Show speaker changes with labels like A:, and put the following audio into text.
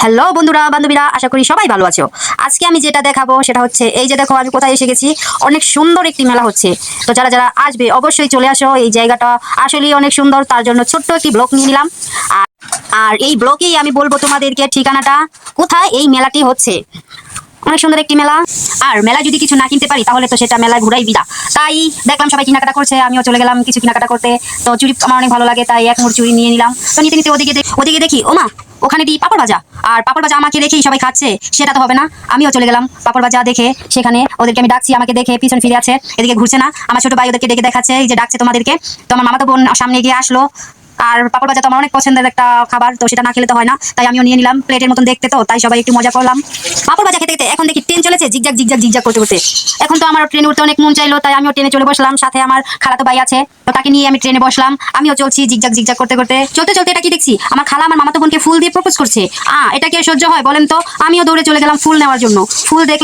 A: Hello বন্ধুরা বান্ধবীরা, আশা করি সবাই ভালো আছো। আজকে আমি যেটা দেখাবো সেটা হচ্ছে এই যে দেখো আমি কোথায় এসে গেছি। অনেক সুন্দর একটি মেলা হচ্ছে। তো যারা যারা আসবে অবশ্যই চলে আসো। এই জায়গাটা আসলেই অনেক সুন্দর, তার জন্য ছোট্ট একটি ব্লগ নিয়ে নিলাম। আর আর এই ব্লগেই আমি বলবো তোমাদেরকে ঠিকানাটা, কোথায় এই মেলাটি হচ্ছে। অনেক সুন্দর একটি মেলা। আর মেলা যদি কিছু না কিনতে পারি তাহলে তো সেটা মেলায় ঘুরাই বিদা। তাই দেখলাম সবাই কেনাকাটা করছে, আমিও চলে গেলাম কিছু কেনাকাটা করতে। তো চুড়ি আমার অনেক ভালো লাগে, তাই এক মুঠ চুড়ি নিয়ে নিলাম। তো নিতে নিতে ওদিকে দেখি ওমা, ওখানে দি পাপড় ভাজা। আর পাপড় ভাজা আমাকে দেখেই সবাই খাচ্ছে, সেটা তো হবে না। আমিও চলে গেলাম পাপড় ভাজা দেখে। সেখানে ওদেরকে আমি ডাকছি, আমাকে দেখে পিছন ফিরে আছে, এদিকে ঘুরছে না। আমার ছোট ভাই ওদেরকে ডেকে দেখাচ্ছে, এই যে ডাকছে তোমাদেরকে। তো আমার মামাতো বোন সামনে গিয়ে আসলো। আর পাপড় ভাজা তো আমার অনেক পছন্দের একটা খাবার, তো সেটা না খেলে তো হয় না। তাই আমিও নিয়ে নিলাম, প্লেটের মতন দেখতে, তো তাই সবাই একটু মজা করলাম পাপড় ভাজা খেতে খেতে। এখন দেখি ট্রেন চলেছে জিগজাগ জিগজাগ জিগজাগ করতে করতে। এখন তো আমার ট্রেনে উঠতে অনেক মন চাইলো, তাই আমিও ট্রেনে চলে বসলাম। সাথে আমার খালাতো ভাই আছে, তো তাকে নিয়ে আমি ট্রেনে বসলাম। আমিও চলছি জিগজাগ জিগজাগ করতে করতে। চলতে চলতে এটা কি দেখছি, আমার খালা আমার মামাতো বোনকে ফুল দিয়ে প্রপোজ করছে। এটা কি সহ্য হয় বলেন তো? আমিও দৌড়ে চলে গেলাম ফুল নেওয়ার জন্য। ফুল দেখলে